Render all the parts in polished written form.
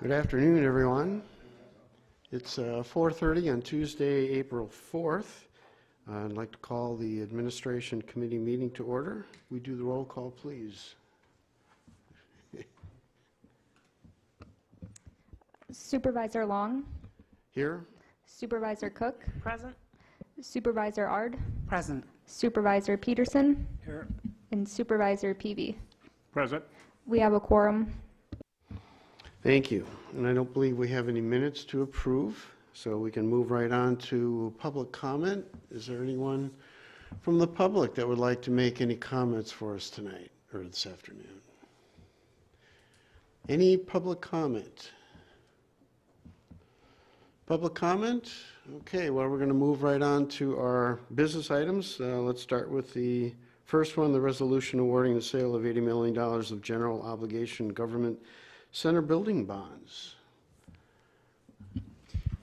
Good afternoon, everyone. It's 4:30 on Tuesday, April 4th. I'd like to call the Administration Committee meeting to order. We do the roll call, please. Supervisor Long. Here. Supervisor Cook. Present. Supervisor Ard. Present. Supervisor Peterson. Here. And Supervisor Peavy. Present. We have a quorum. Thank you. And I don't believe we have any minutes to approve, so we can move right on to public comment. Is there anyone from the public that would like to make any comments for us tonight or this afternoon? Any public comment? Public comment? Okay, well, we're going to move right on to our business items. Let's start with the first one, the resolution awarding the sale of $80 million of general obligation government center building bonds.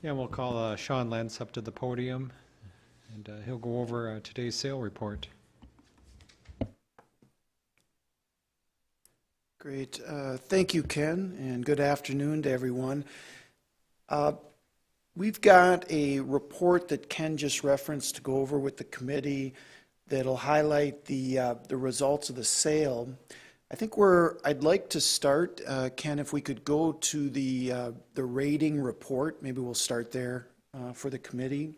Yeah, we'll call Sean Lentz up to the podium, and he'll go over today's sale report. Great. Thank you, Ken, and good afternoon to everyone. We've got a report that Ken just referenced to go over with the committee that'll highlight the results of the sale. I think I'd like to start, Ken, if we could go to the rating report. Maybe we'll start there for the committee.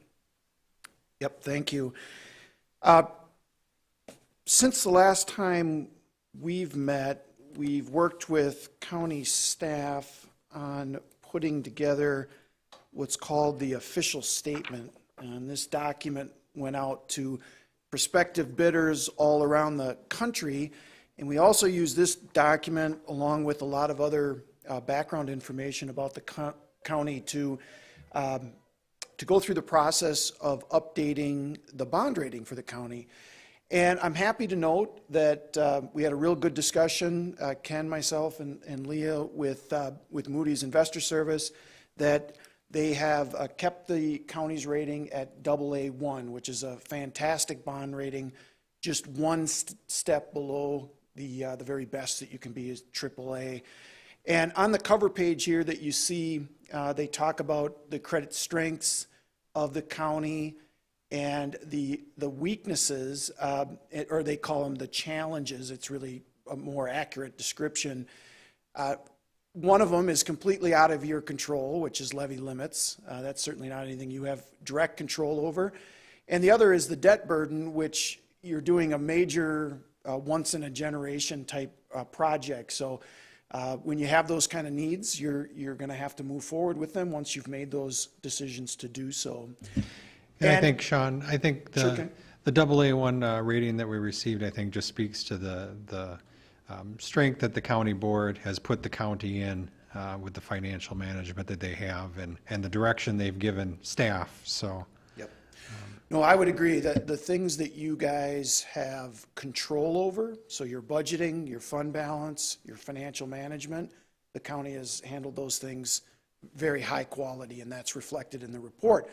Yep, thank you. Since the last time we've met, we've worked with county staff on putting together what's called the official statement. And this document went out to prospective bidders all around the country. And we also use this document along with a lot of other background information about the county to go through the process of updating the bond rating for the county. And I'm happy to note that we had a real good discussion, Ken, myself, and Leah with Moody's Investor Service, that they have kept the county's rating at AA1, which is a fantastic bond rating, just one step below the very best that you can be is AAA. And on the cover page here that you see, they talk about the credit strengths of the county and the weaknesses, or they call them the challenges. It's really a more accurate description. One of them is completely out of your control, which is levy limits. That's certainly not anything you have direct control over. And the other is the debt burden, which you're doing a major once-in-a-generation type project. So when you have those kind of needs, you're going to have to move forward with them once you've made those decisions to do so. And I think, Sean, the Sure, Ken. the AA1 rating that we received, I think, just speaks to the strength that the county board has put the county in with the financial management that they have and the direction they've given staff. So. No, I would agree that the things that you guys have control over, so your budgeting, your fund balance, your financial management, the county has handled those things very high quality, and that's reflected in the report.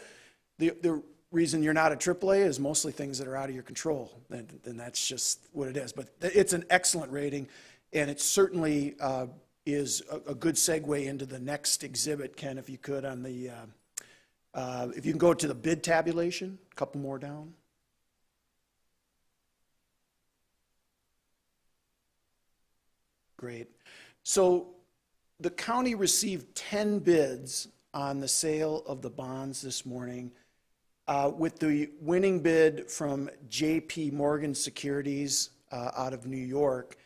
The reason you're not a AAA is mostly things that are out of your control, and that's just what it is. But it's an excellent rating, and it certainly is a good segue into the next exhibit, Ken, if you could, on the if you can go to the bid tabulation, a couple more down. Great. So the county received 10 bids on the sale of the bonds this morning, with the winning bid from J.P. Morgan Securities out of New York.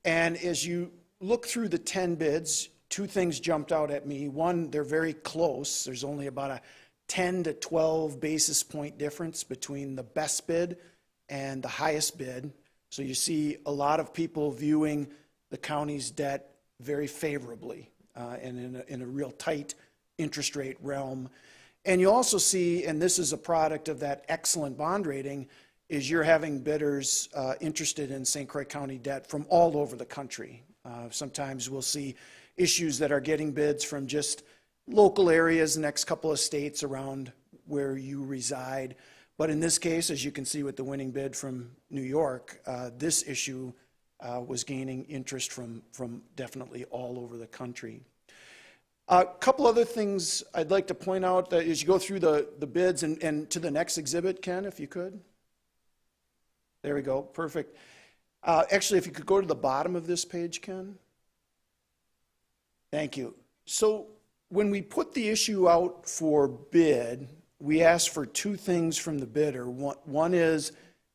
And as you look through the 10 bids, two things jumped out at me. One, they're very close. There's only about a 10 to 12 basis point difference between the best bid and the highest bid. So you see a lot of people viewing the county's debt very favorably and in a real tight interest rate realm. And you also see, and this is a product of that excellent bond rating, is you're having bidders interested in St. Croix County debt from all over the country. Sometimes we'll see issues that are getting bids from just local areas, the next couple of states around where you reside. But in this case, as you can see with the winning bid from New York, this issue was gaining interest from definitely all over the country. A couple other things I'd like to point out that as you go through the bids and to the next exhibit, Ken, if you could. There we go, perfect. Actually, if you could go to the bottom of this page, Ken. Thank you. So when we put the issue out for bid, we asked for two things from the bidder. One is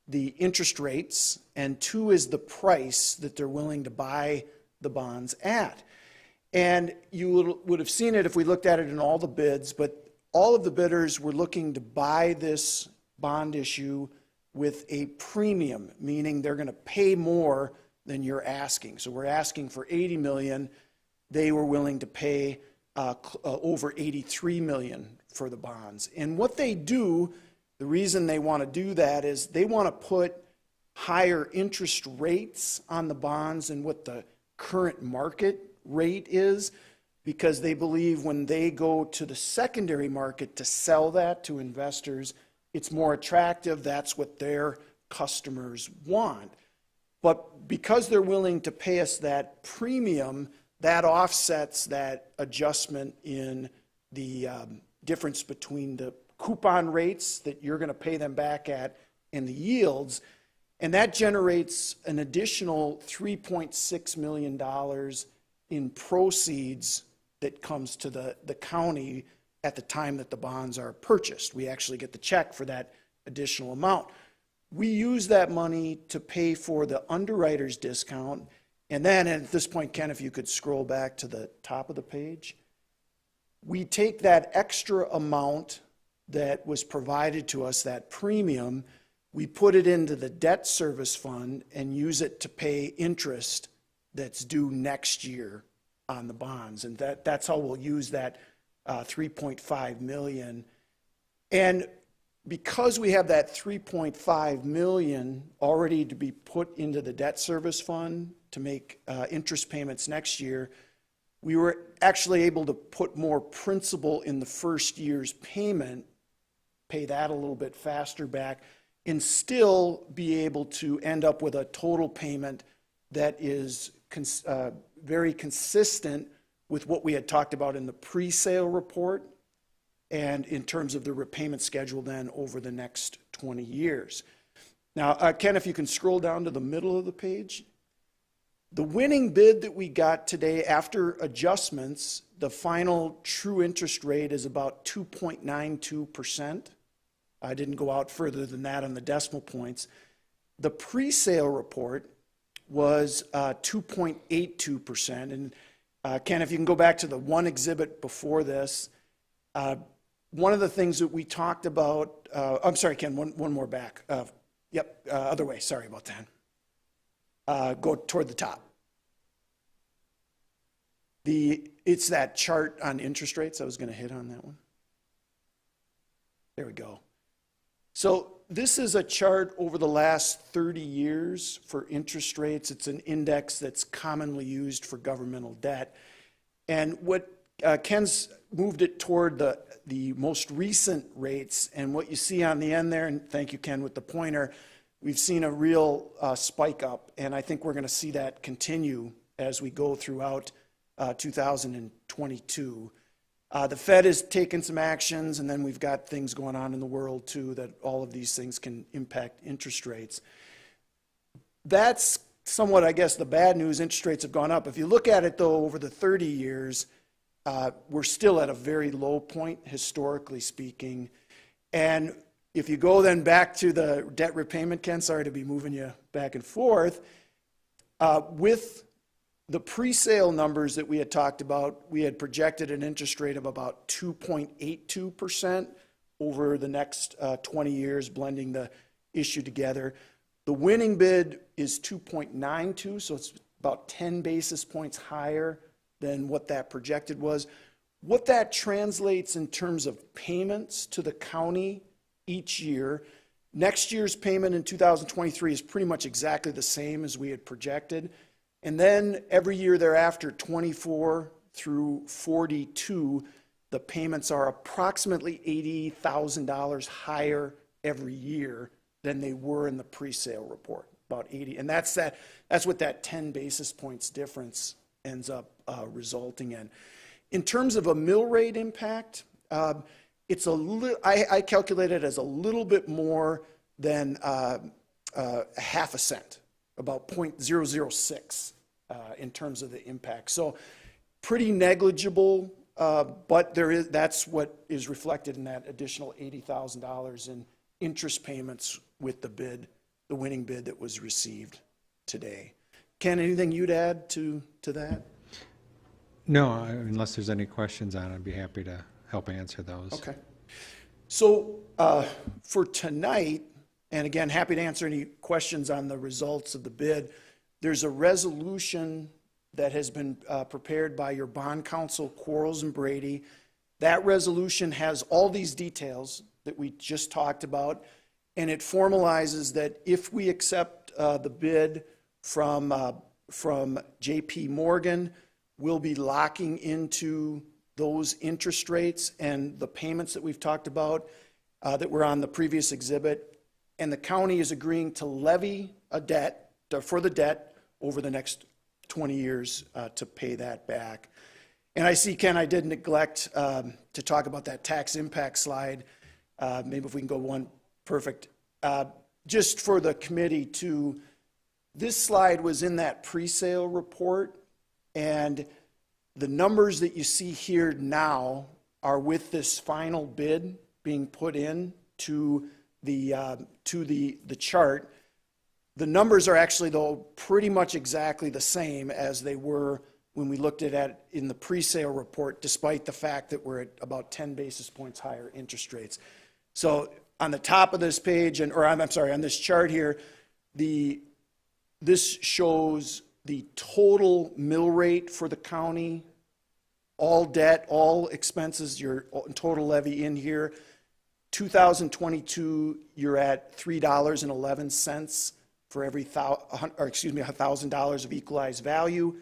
the interest rates, and two is the price that they're willing to buy the bonds at. And you would have seen it if we looked at it in all the bids, but all of the bidders were looking to buy this bond issue with a premium, meaning they're going to pay more than you're asking. So we're asking for $80 million. They were willing to pay over $83 million for the bonds. And what they do, the reason they want to do that is they want to put higher interest rates on the bonds than what the current market rate is, because they believe when they go to the secondary market to sell that to investors, it's more attractive. That's what their customers want. But because they're willing to pay us that premium, that offsets that adjustment in the difference between the coupon rates that you're going to pay them back at and the yields. And that generates an additional $3.6 million in proceeds that comes to the county at the time that the bonds are purchased. We actually get the check for that additional amount. We use that money to pay for the underwriter's discount. And then at this point, Ken, if you could scroll back to the top of the page, we take that extra amount that was provided to us, that premium, we put it into the debt service fund and use it to pay interest that's due next year on the bonds. And that's how we'll use that $3.5 million. And because we have that $3.5 million already to be put into the debt service fund to make interest payments next year, we were actually able to put more principal in the first year's payment, pay that a little bit faster back, and still be able to end up with a total payment that is very consistent with what we had talked about in the pre-sale report and in terms of the repayment schedule then over the next 20 years. Now, Ken, if you can scroll down to the middle of the page. The winning bid that we got today after adjustments, the final true interest rate is about 2.92%. I didn't go out further than that on the decimal points. The pre-sale report was 2.82%. And Ken, if you can go back to the one exhibit before this, one of the things that we talked about, I'm sorry, Ken, one more back. Other way, sorry about that. Go toward the top. It's that chart on interest rates. I was going to hit on that one. There we go. So this is a chart over the last 30 years for interest rates. It's an index that's commonly used for governmental debt. And what Ken's moved it toward the most recent rates. And what you see on the end there, and thank you, Ken, with the pointer, we've seen a real spike up. And I think we're going to see that continue as we go throughout 2022. The Fed has taken some actions, and then we've got things going on in the world too that all of these things can impact interest rates. That's somewhat, I guess, the bad news. Interest rates have gone up. If you look at it, though, over the 30 years, we're still at a very low point, historically speaking. And if you go then back to the debt repayment, Ken, sorry to be moving you back and forth, with the pre-sale numbers that we had talked about, we had projected an interest rate of about 2.82% over the next 20 years, blending the issue together. The winning bid is 2.92, so it's about 10 basis points higher than what that projected was. What that translates in terms of payments to the county each year, next year's payment in 2023 is pretty much exactly the same as we had projected. And then every year thereafter, 24 through 42, the payments are approximately $80,000 higher every year than they were in the pre-sale report, about 80. And that's what that 10 basis points difference ends up resulting in. In terms of a mill rate impact, it's I calculate it as a little bit more than half a cent, about 0.006 in terms of the impact. So pretty negligible, but that's what is reflected in that additional $80,000 in interest payments with the bid, the winning bid that was received today. Ken, anything you'd add to that? No, unless there's any questions on it, I'd be happy to help answer those. Okay. So for tonight, and again, happy to answer any questions on the results of the bid, there's a resolution that has been prepared by your bond counsel, Quarles and Brady. That resolution has all these details that we just talked about, and it formalizes that if we accept the bid from J.P. Morgan, we'll be locking into those interest rates and the payments that we've talked about that were on the previous exhibit. And the county is agreeing to levy a debt for the debt over the next 20 years to pay that back. And I see, Ken, I did neglect to talk about that tax impact slide. Maybe if we can go one, perfect. Just for the committee this slide was in that pre-sale report, and the numbers that you see here now are with this final bid being put in to the chart. The numbers are actually, though, pretty much exactly the same as they were when we looked at it in the pre-sale report, despite the fact that we're at about 10 basis points higher interest rates. So on the top of this page, I'm sorry, on this chart here, this shows the total mill rate for the county, all debt, all expenses, your total levy in here. 2022, you're at $3.11 for every $1,000 of equalized value.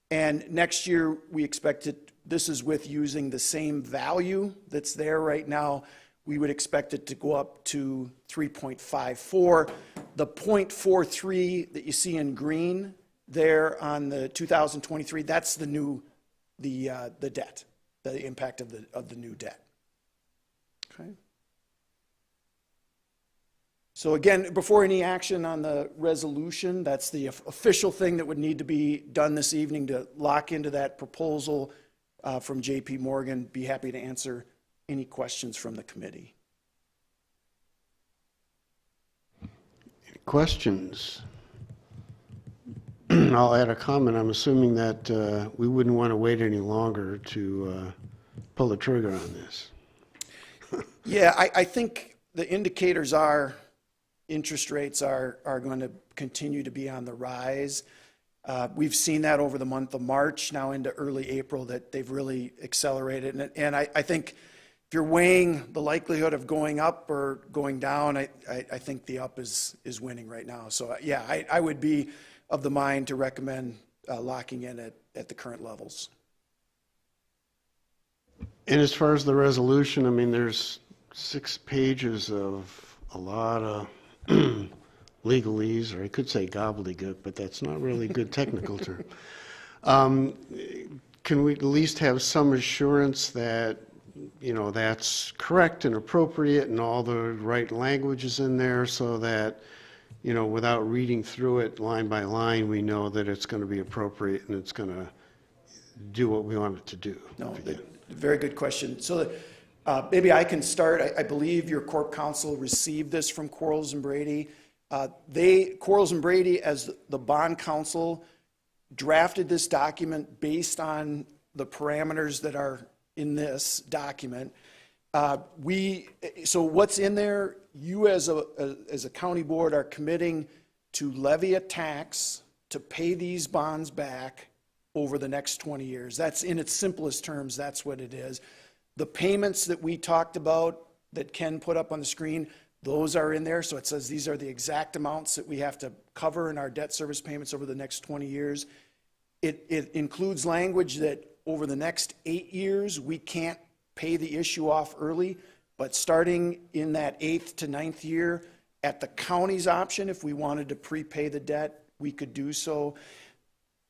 And next year, we expect it, this is with using the same value that's there right now, we would expect it to go up to 3.54. The 0.43 that you see in green there on the 2023, that's the new, the debt, the impact of the new debt. Okay. So again, before any action on the resolution, that's the official thing that would need to be done this evening to lock into that proposal from J.P. Morgan. Be happy to answer any questions from the committee. Any questions? I'll add a comment. I'm assuming that we wouldn't want to wait any longer to pull the trigger on this. Yeah, I think the indicators are interest rates are going to continue to be on the rise. We've seen that over the month of March, now into early April, that they've really accelerated. And I think if you're weighing the likelihood of going up or going down, I think the up is winning right now. So yeah, I would be of the mind to recommend locking in at the current levels. And as far as the resolution, I mean, there's 6 pages of a lot of legalese, or I could say gobbledygook, but that's not really a good technical term. Can we at least have some assurance that, you know, that's correct and appropriate and all the right language is in there so that, you know, without reading through it line by line, we know that it's going to be appropriate and it's going to do what we want it to do? No, very good question. So maybe I can start. I believe your Corp Counsel received this from Quarles and Brady. Quarles and Brady, as the bond counsel, drafted this document based on the parameters that are in this document. So what's in there, you as a county board are committing to levy a tax to pay these bonds back over the next 20 years. That's, in its simplest terms, that's what it is. The payments that we talked about that Ken put up on the screen, those are in there. So it says these are the exact amounts that we have to cover in our debt service payments over the next 20 years. It includes language that over the next 8 years, we can't pay the issue off early, but starting in that 8th to 9th year, at the county's option, if we wanted to prepay the debt, we could do so.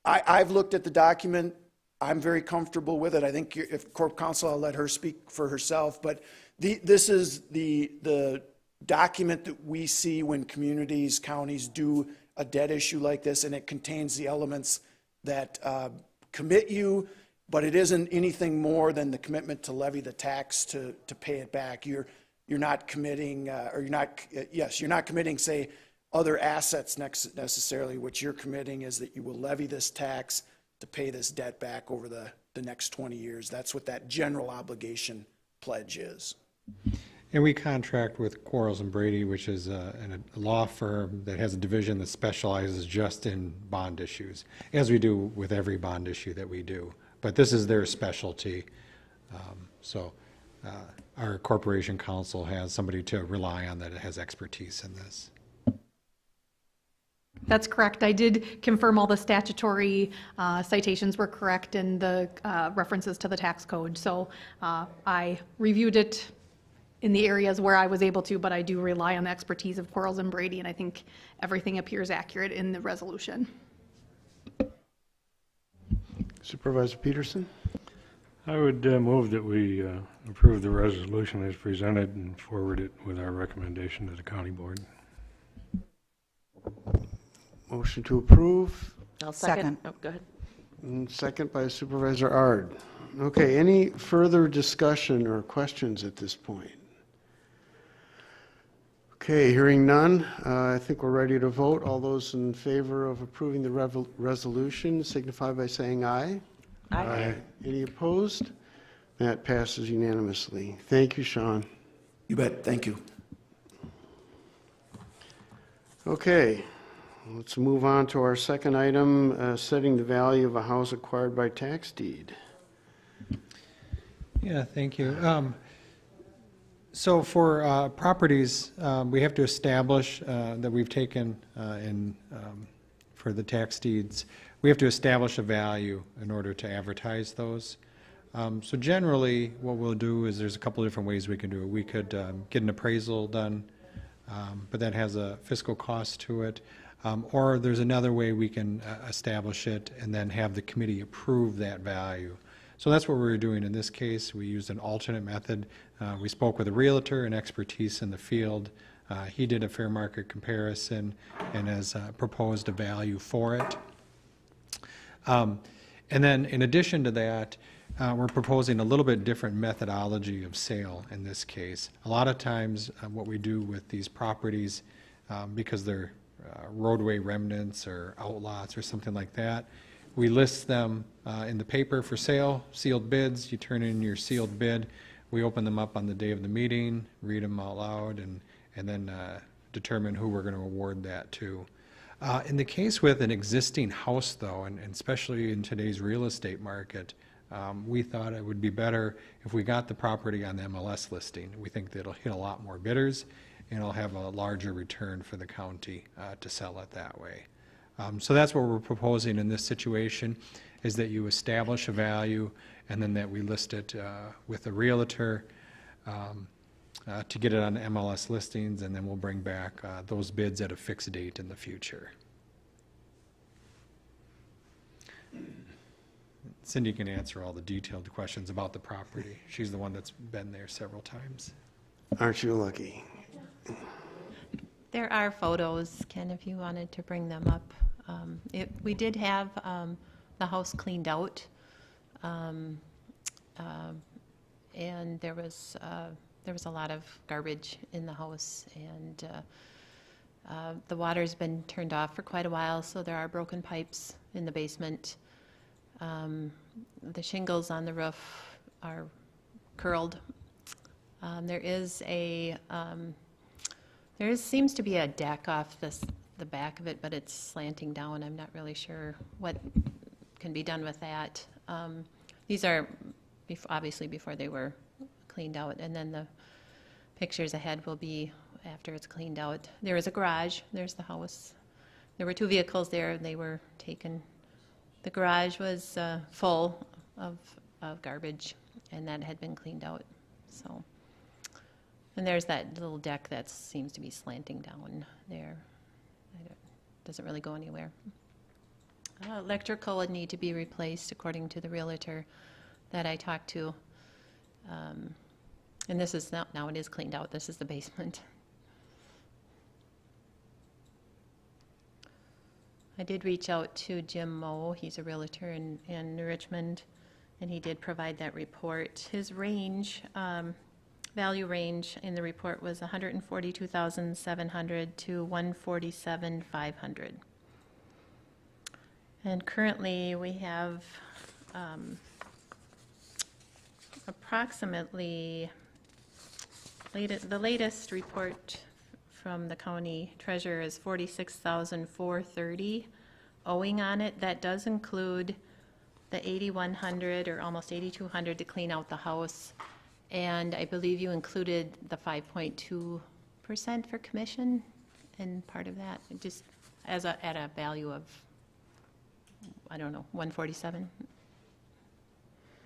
I've looked at the document. I'm very comfortable with it. I think if Corp Counsel, I'll let her speak for herself, but this is the document that we see when communities, counties do a debt issue like this, and it contains the elements that commit you, but it isn't anything more than the commitment to levy the tax to pay it back. You're not committing, you're not committing, say, other assets necessarily. What you're committing is that you will levy this tax to pay this debt back over the next 20 years. That's what that general obligation pledge is. And we contract with Quarles and Brady, which is a law firm that has a division that specializes just in bond issues, as we do with every bond issue that we do. But this is their specialty. Our corporation counsel has somebody to rely on that has expertise in this. That's correct. I did confirm all the statutory citations were correct and the references to the tax code. So I reviewed it in the areas where I was able to, but I do rely on the expertise of Quarles and Brady, and I think everything appears accurate in the resolution. Supervisor Peterson? I would move that we approve the resolution as presented and forward it with our recommendation to the county board. Motion to approve, I'll second. Oh, go ahead. and second by Supervisor Ard. Okay, any further discussion or questions at this point? Okay, hearing none, I think we're ready to vote. All those in favor of approving the resolution signify by saying aye. Aye. Any opposed? That passes unanimously. Thank you, Sean. You bet. Thank you. Okay, let's move on to our second item, setting the value of a house acquired by tax deed. Yeah, thank you. So for properties, we have to establish that we've taken for the tax deeds, we have to establish a value in order to advertise those. So generally, what we'll do is there's a couple different ways we can do it. We could get an appraisal done, but that has a fiscal cost to it. Or there's another way we can establish it and then have the committee approve that value. So that's what we're doing in this case. We used an alternate method. We spoke with a realtor and expertise in the field. He did a fair market comparison and has proposed a value for it. And then in addition to that, we're proposing a little bit different methodology of sale in this case. A lot of times what we do with these properties, because they're roadway remnants or outlots or something like that, we list them in the paper for sale, sealed bids. You turn in your sealed bid. We open them up on the day of the meeting, read them out loud, and then determine who we're going to award that to. In the case with an existing house, though, and especially in today's real estate market, we thought it would be better if we got the property on the MLS listing. We think that it'll hit a lot more bidders, and it'll have a larger return for the county to sell it that way. So that's what we're proposing in this situation, is that you establish a value and then that we list it with a realtor to get it on MLS listings, and then we'll bring back those bids at a fixed date in the future. Cindy can answer all the detailed questions about the property. She's the one that's been there several times. Aren't you lucky? There are photos, Ken, if you wanted to bring them up. We did have the house cleaned out, and there was a lot of garbage in the house, and the water's been turned off for quite a while, so there are broken pipes in the basement. The shingles on the roof are curled. There seems to be a deck off the back of it, but it's slanting down. I'm not really sure what can be done with that. These are obviously before they were cleaned out, and then the pictures ahead will be after it's cleaned out. There is a garage. There's the house. There were 2 vehicles there, and they were taken. The garage was full of garbage, and that had been cleaned out. So, and there's that little deck that seems to be slanting down there. It doesn't really go anywhere. Electrical would need to be replaced according to the realtor that I talked to. And this is now it is cleaned out. This is the basement. I did reach out to Jim Moe. He's a realtor in Richmond, and he did provide that report. His range, value range in the report was $142,700 to $147,500. And currently, we have approximately, the latest report from the county treasurer is $46,430 owing on it. That does include the $8,100 or almost $8,200 to clean out the house. And I believe you included the 5.2% for commission and part of that, just at a value of, I don't know, 147?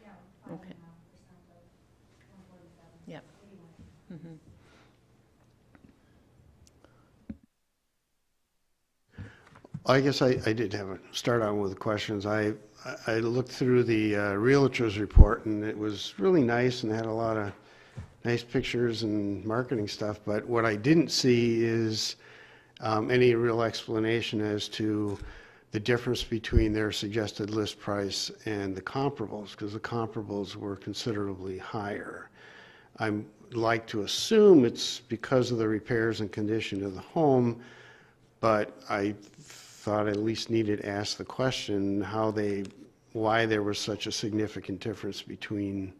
Yeah. Okay. Yep. Mm-hmm. I guess I did start out with questions. I looked through the Realtor's report, and it was really nice and had a lot of nice pictures and marketing stuff, but what I didn't see is any real explanation as to the difference between their suggested list price and the comparables, because the comparables were considerably higher. I'd like to assume it's because of the repairs and condition of the home, but I thought I at least needed to ask the question why there was such a significant difference between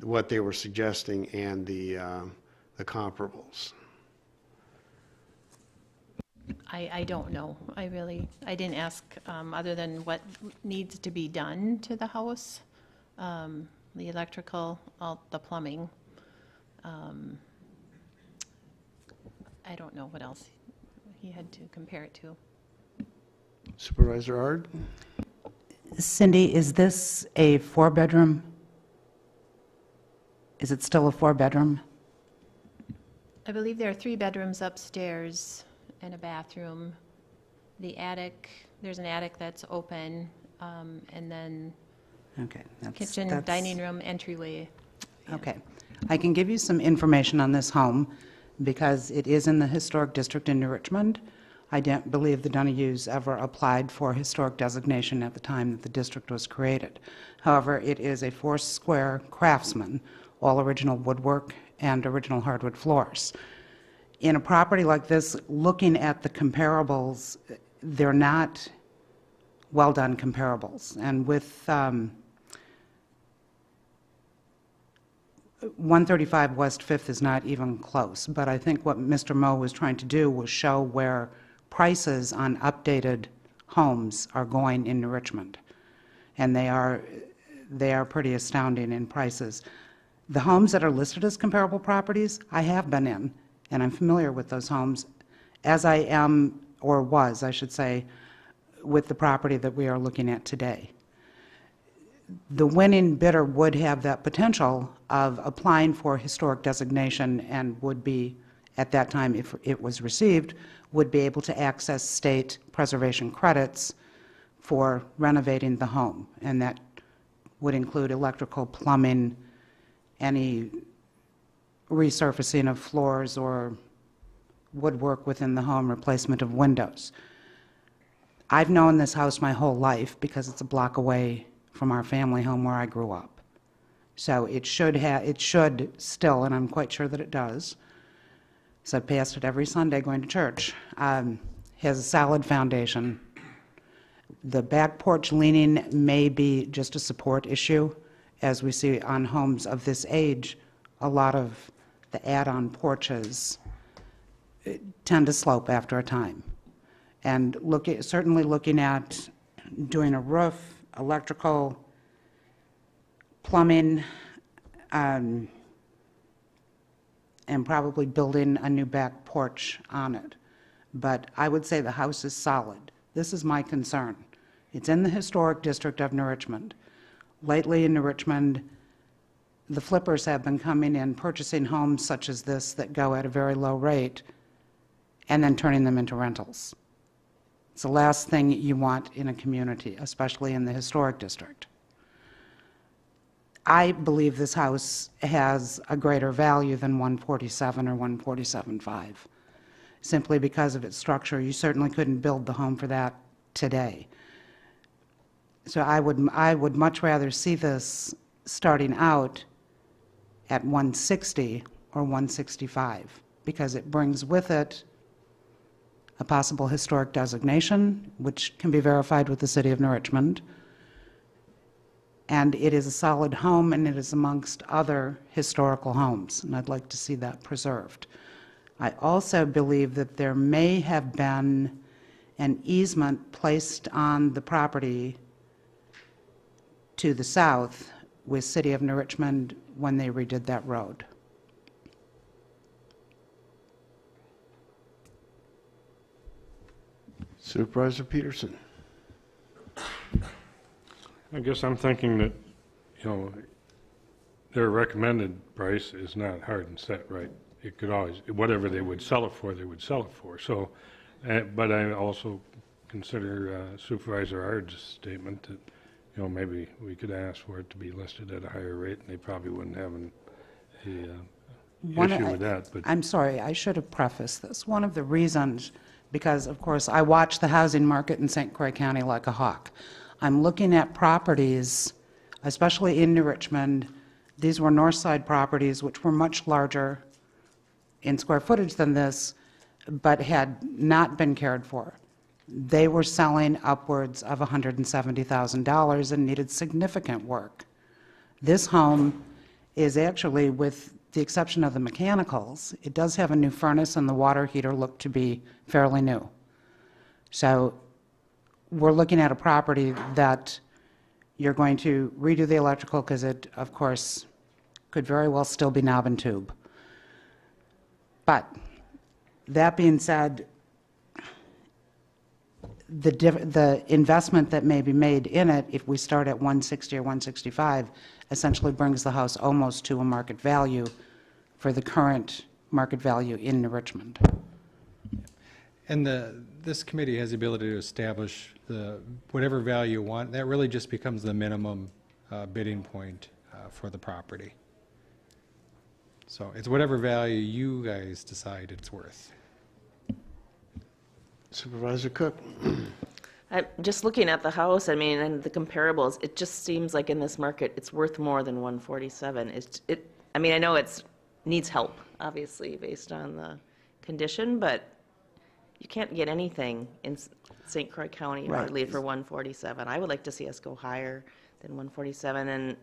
what they were suggesting and the comparables. I don't know. I didn't ask, other than what needs to be done to the house, the electrical, the plumbing. I don't know what else he had to compare it to. Supervisor Ard? Cindy, is this a 4-bedroom? Is it still a 4-bedroom? I believe there are 3 bedrooms upstairs and a bathroom. The attic, there's an attic that's open, and then Okay. kitchen, dining room, entryway. Okay. I can give you some information on this home because it is in the historic district in New Richmond. I don't believe the Donahues ever applied for historic designation at the time that the district was created. However, it is a 4-square craftsman, all original woodwork and original hardwood floors. In a property like this, looking at the comparables, they're not well-done comparables. And with 135 West 5th is not even close, but I think what Mr. Moe was trying to do was show where prices on updated homes are going in New Richmond, and they are pretty astounding in prices. The homes that are listed as comparable properties, I have been in, and I'm familiar with those homes, as I am, or was, I should say, with the property that we are looking at today. The winning bidder would have that potential of applying for historic designation and would be, at that time, if it was received, would be able to access state preservation credits for renovating the home. And that would include electrical, plumbing, any resurfacing of floors or woodwork within the home, replacement of windows. I've known this house my whole life because it's a block away from our family home where I grew up. So it should still, and I'm quite sure that it does, so I passed it every Sunday going to church, has a solid foundation. The back porch leaning may be just a support issue. As we see on homes of this age, a lot of the add-on porches tend to slope after a time. And certainly looking at doing a roof, electrical, plumbing, and probably building a new back porch on it. But I would say the house is solid. This is my concern. It's in the historic district of New Richmond. Lately in New Richmond, the flippers have been coming in, purchasing homes such as this that go at a very low rate, and then turning them into rentals. It's the last thing you want in a community, especially in the historic district. I believe this house has a greater value than 147 or 147.5, simply because of its structure. You certainly couldn't build the home for that today. So I would much rather see this starting out at 160 or 165, because it brings with it a possible historic designation, which can be verified with the city of New Richmond. And it is a solid home, and it is amongst other historical homes, and I'd like to see that preserved. I also believe that there may have been an easement placed on the property to the south with City of New Richmond when they redid that road. Supervisor Peterson. I guess I'm thinking that, their recommended price is not hard and set, right? It could always, whatever they would sell it for, they would sell it for. So, but I also consider Supervisor Ard's statement that, maybe we could ask for it to be listed at a higher rate, and they probably wouldn't have an issue with that. But I'm sorry, I should have prefaced this. One of the reasons, because of course I watch the housing market in St. Croix County like a hawk. I'm looking at properties, especially in New Richmond. These were north side properties, which were much larger in square footage than this, but had not been cared for. They were selling upwards of $170,000 and needed significant work. This home is actually, with the exception of the mechanicals, it does have a new furnace, and the water heater looked to be fairly new. So we're looking at a property that you're going to redo the electrical, because it, of course, could very well still be knob and tube. But that being said, the investment that may be made in it, if we start at 160 or 165, essentially brings the house almost to a market value for the current market value in New Richmond. And this committee has the ability to establish whatever value you want. That really just becomes the minimum bidding point for the property. So it's whatever value you guys decide it's worth. Supervisor Cook. I'm just looking at the house, I mean, and the comparables, it just seems like in this market, it's worth more than 147. I mean, I know it's needs help, obviously, based on the condition, but you can't get anything in St. Croix County hardly for 147. I would like to see us go higher than 147, and,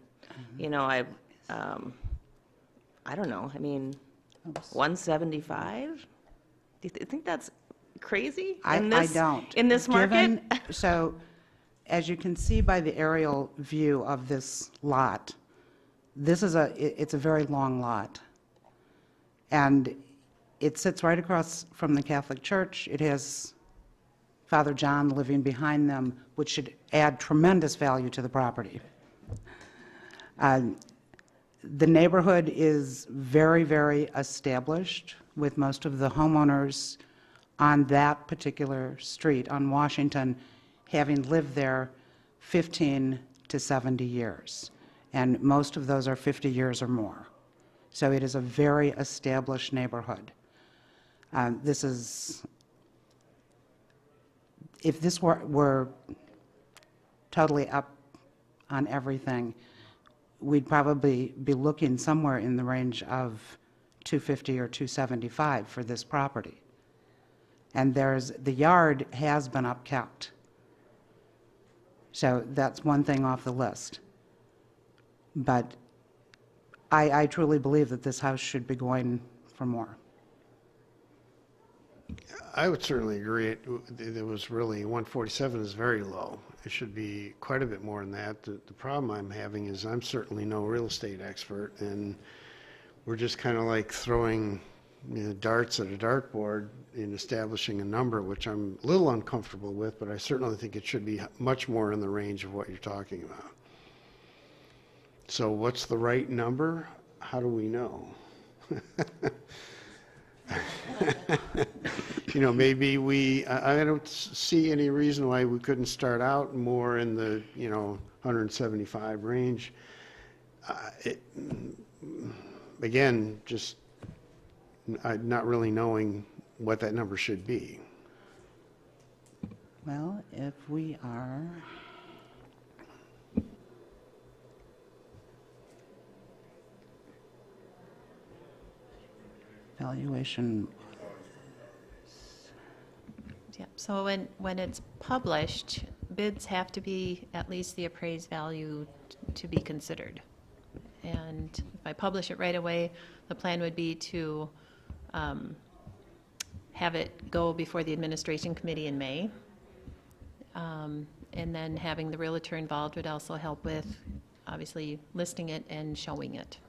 I don't know, I mean, 175? Do you think that's crazy I don't. in this market? So, as you can see by the aerial view of this lot, it's a very long lot. And it sits right across from the Catholic Church. It has Father John living behind them, which should add tremendous value to the property. The neighborhood is very, very established, with most of the homeowners on that particular street on Washington having lived there 15 to 70 years. And most of those are 50 years or more. So it is a very established neighborhood. If this were totally up on everything, we'd probably be looking somewhere in the range of 250 or 275 for this property. And the yard has been upkept. So that's one thing off the list. But I truly believe that this house should be going for more. I would certainly agree. It was really, 147 is very low. It should be quite a bit more than that. The problem I'm having is I'm certainly no real estate expert, and we're just kind of like throwing darts at a dartboard in establishing a number, which I'm a little uncomfortable with, but I certainly think it should be much more in the range of what you're talking about. So what's the right number? How do we know? maybe I don't see any reason why we couldn't start out more in the, 175 range. Again, just not really knowing what that number should be. Well, if we are, valuation, Yeah, so when it's published, bids have to be at least the appraised value to be considered. And if I publish it right away, the plan would be to have it go before the administration committee in May. And then having the realtor involved would also help with, obviously, listing it and showing it.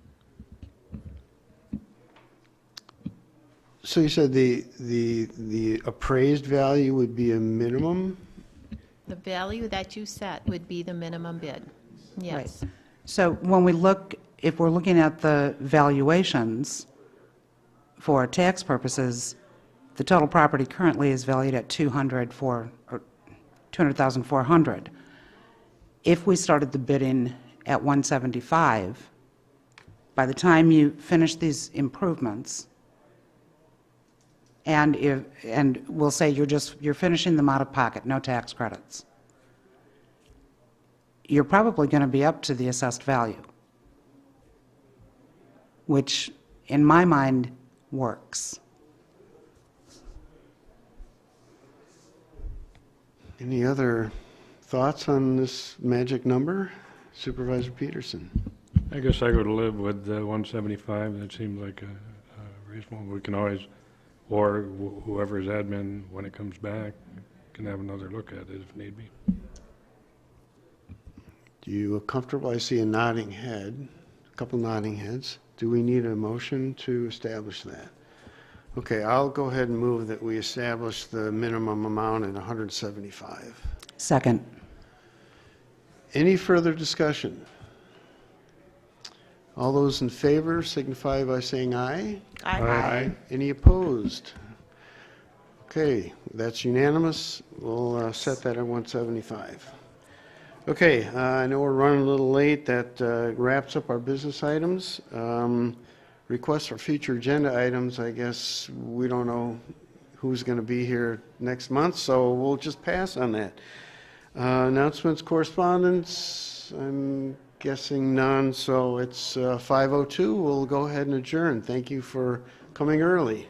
So you said the appraised value would be a minimum? The value that you set would be the minimum bid. Yes. right. So when we look, if we're looking at the valuations for tax purposes, the total property currently is valued at $200,400. If we started the bidding at 175, by the time you finish these improvements, and we'll say you're finishing them out of pocket, no tax credits, you're probably going to be up to the assessed value, which in my mind works. Any other thoughts on this magic number? Supervisor Peterson? I guess I would live with 175. That seems like a reasonable. We can always, or whoever's admin, when it comes back, can have another look at it if need be. Do you comfortable? I see a nodding head, a couple nodding heads. Do we need a motion to establish that? Okay, I'll go ahead and move that we establish the minimum amount at 175. Second. Any further discussion? All those in favor signify by saying aye. Aye. Any opposed? Okay, that's unanimous. We'll set that at 175. Okay, I know we're running a little late. That wraps up our business items. Requests for future agenda items, I guess we don't know who's going to be here next month, so we'll just pass on that. Announcements, correspondence, I'm guessing none, so it's 5:02. We'll go ahead and adjourn. Thank you for coming early.